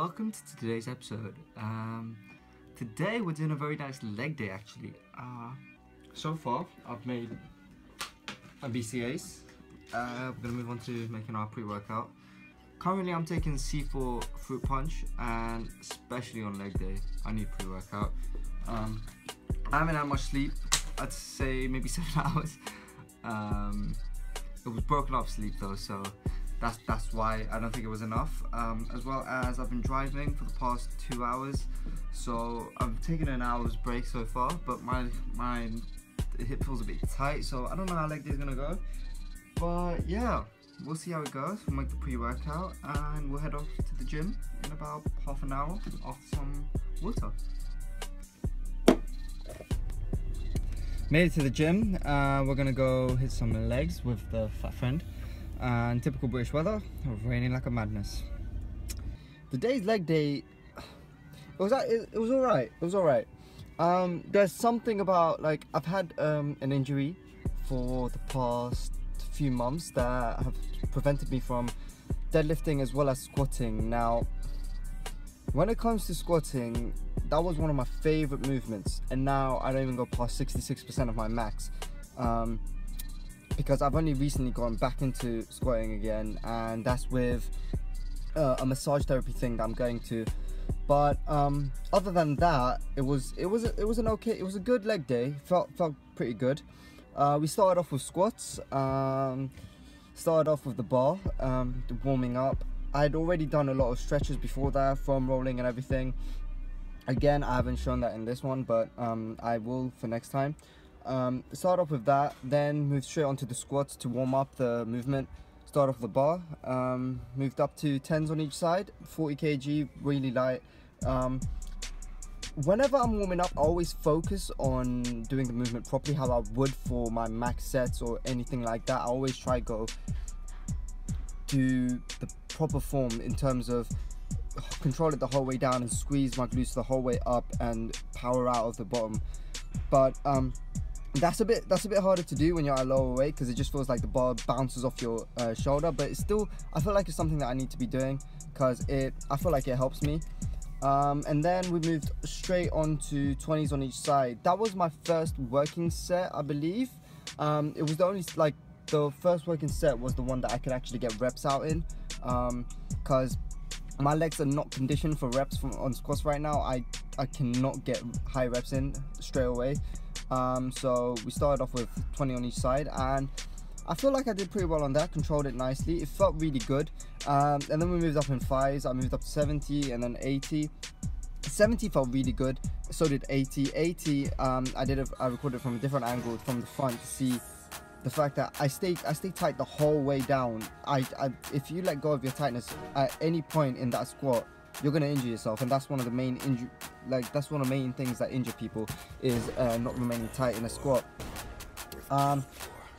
welcome to today's episode. Today we're doing a very nice leg day actually. So far I've made my BCAAs. We're going to move on to making our pre-workout. Currently I'm taking C4 fruit punch, and especially on leg day I need pre-workout. I haven't had much sleep, I'd say maybe 7 hours. It was broken up sleep though, so that's why I don't think it was enough. As well as I've been driving for the past 2 hours, so I've taken an hour's break so far, but my hip feels a bit tight, so I don't know how leg day is gonna go. But yeah, we'll see how it goes. We'll make the pre-workout and we'll head off to the gym in about half an hour after some water. Made it to the gym. We're gonna go hit some legs with the fat friend. And typical British weather, raining like a madness. Today's leg day, it was alright. It was alright. There's something about, like, I've had an injury for the past few months that have prevented me from deadlifting as well as squatting. Now, when it comes to squatting, that was one of my favorite movements, and now I don't even go past 66% of my max. Because I've only recently gone back into squatting again, and that's with a massage therapy thing that I'm going to. But other than that, it was a good leg day. Felt pretty good. We started off with squats. Started off with the bar, warming up. I'd already done a lot of stretches before that, foam rolling and everything. Again, I haven't shown that in this one, but I will for next time. Start off with that, then moved straight onto the squats to warm up the movement. Start off the bar, moved up to 10s on each side, 40 kg, really light. Whenever I'm warming up, I always focus on doing the movement properly, how I would for my max sets or anything like that. I always try go do the proper form in terms of control it the whole way down and squeeze my glutes the whole way up and power out of the bottom. But that's a bit harder to do when you're at a lower weight, because it just feels like the bar bounces off your shoulder. But it's still, I feel like it's something that I need to be doing, because I feel like it helps me. And then we moved straight on to 20s on each side. That was my first working set, I believe. It was the first working set was the one that I could actually get reps out in, because my legs are not conditioned for reps on squats right now. I cannot get high reps in straight away. So we started off with 20 on each side, and I feel like I did pretty well on that, controlled it nicely. It felt really good. And then we moved up in 5s. I moved up to 70 and then 80. 70 felt really good, so did 80. 80, I recorded from a different angle from the front to see the fact that I stay tight the whole way down. If you let go of your tightness at any point in that squat, you're gonna injure yourself, and that's one of the main things that injure people, is not remaining tight in a squat.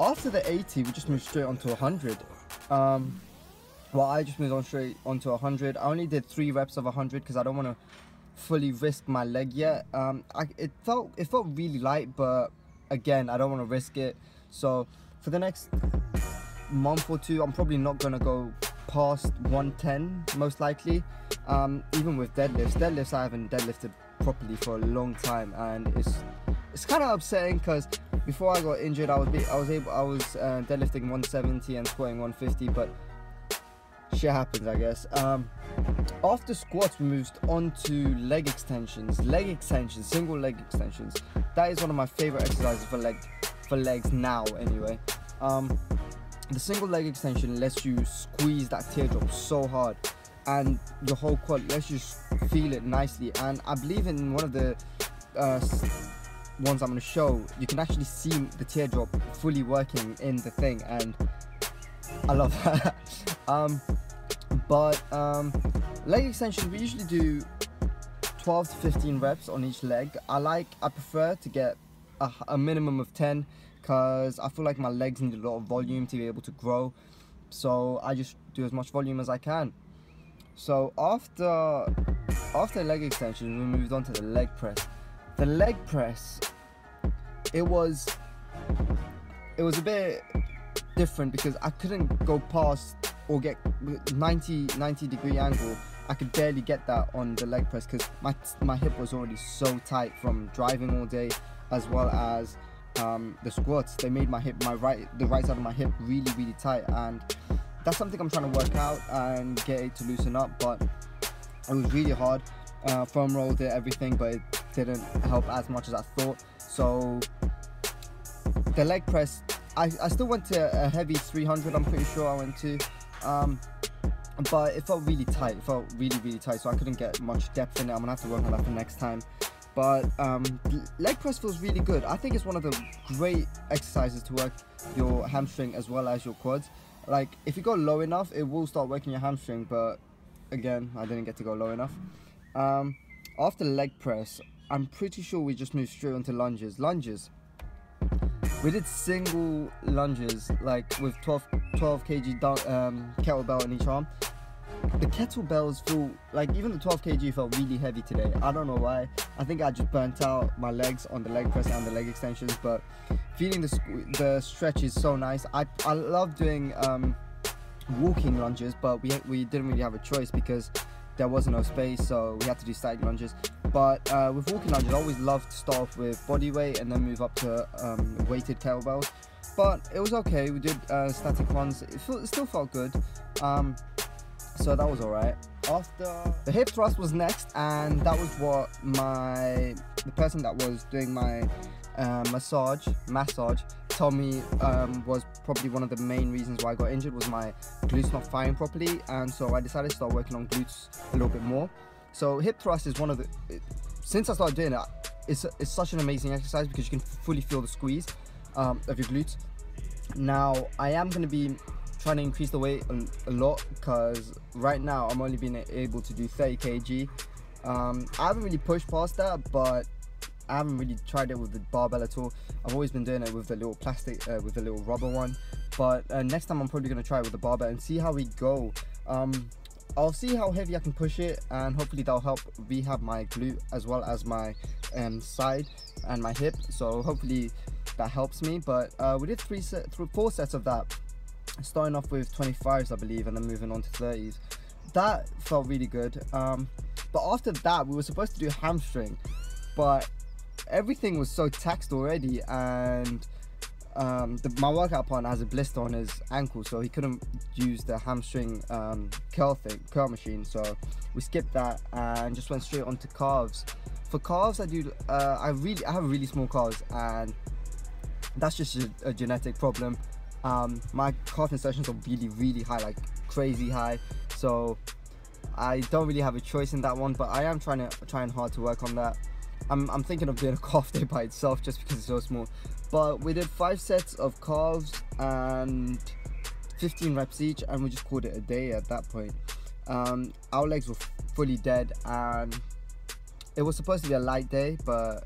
After the 80, we just moved straight onto 100. I just moved on straight onto 100. I only did 3 reps of 100 because I don't want to fully risk my leg yet. It felt really light, but again, I don't want to risk it. So for the next month or 2, I'm probably not gonna go past 110 most likely. Even with deadlifts I haven't deadlifted properly for a long time, and it's kind of upsetting, because before I got injured I was deadlifting 170 and squatting 150, but shit happens, I guess. After squats we moved on to leg extensions, single leg extensions. That is one of my favorite exercises for legs now anyway. The single leg extension lets you squeeze that teardrop so hard, and your whole quad lets you feel it nicely. And I believe in one of the ones I'm going to show, you can actually see the teardrop fully working in the thing, and I love that. Leg extensions, we usually do 12 to 15 reps on each leg. I prefer to get a minimum of 10, because I feel like my legs need a lot of volume to be able to grow, so I just do as much volume as I can. So after leg extension, we moved on to the leg press. The leg press, it was a bit different, because I couldn't go past or get 90 degree angle I could barely get that on the leg press because my hip was already so tight from driving all day, as well as the squats. They made my hip, the right side of my hip really tight, and that's something I'm trying to work out and get it to loosen up. But it was really hard. Foam rolled it, everything, but it didn't help as much as I thought. So the leg press, I still went to a heavy 300, I'm pretty sure I went to, but it felt really tight. It felt really tight, so I couldn't get much depth in it. I'm gonna have to work on that for next time. But leg press feels really good. I think it's one of the great exercises to work your hamstring as well as your quads. Like, if you go low enough, it will start working your hamstring, but again, I didn't get to go low enough. After leg press, I'm pretty sure we just moved straight onto lunges. We did single lunges, like with 12 kg kettlebell in each arm. The kettlebells feel like, even the 12 kg felt really heavy today. I don't know why. I think I just burnt out my legs on the leg press and the leg extensions, but feeling the stretch is so nice. I love doing walking lunges, but we didn't really have a choice because there was no space, so we had to do static lunges. But with walking lunges, I always love to start off with body weight and then move up to weighted kettlebells. But it was okay. We did static ones. It still felt good. So that was alright. After the hip thrust was next, and that was what the person that was doing my massage told me was probably one of the main reasons why I got injured, was my glutes not firing properly. And so I decided to start working on glutes a little bit more. So hip thrust is one of the, since I started doing it, it's such an amazing exercise because you can fully feel the squeeze of your glutes. Now I am going to be trying to increase the weight a lot, because right now I'm only being able to do 30 kg. I haven't really pushed past that, but I haven't really tried it with the barbell at all. I've always been doing it with the little plastic, with the little rubber one. But next time I'm probably going to try it with the barbell and see how we go. I'll see how heavy I can push it, and hopefully that'll help rehab my glute as well as my side and my hip. So hopefully that helps me. But we did 4 sets of that, starting off with 25s I believe, and then moving on to 30s. That felt really good. But after that we were supposed to do hamstring, but everything was so taxed already, and my workout partner has a blister on his ankle, so he couldn't use the hamstring curl machine, so we skipped that and just went straight onto calves. For calves, I have really small calves, and that's just a genetic problem. My calf insertions are really high, like crazy high, so I don't really have a choice in that one, but I am trying hard to work on that. I'm thinking of doing a calf day by itself just because it's so small. But we did 5 sets of calves and 15 reps each, and we just called it a day at that point. Our legs were fully dead, and it was supposed to be a light day, but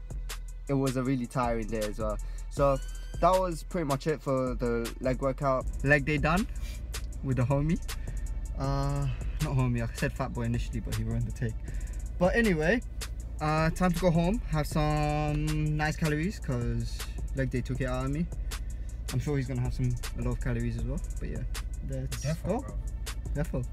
it was a really tiring day as well. So that was pretty much it for the leg workout. Leg day done with the homie. Not homie, I said fat boy initially, but he ruined the take. But anyway, time to go home, have some nice calories, because leg day took it out of me. I'm sure he's gonna have a lot of calories as well. But yeah, let's go. Careful.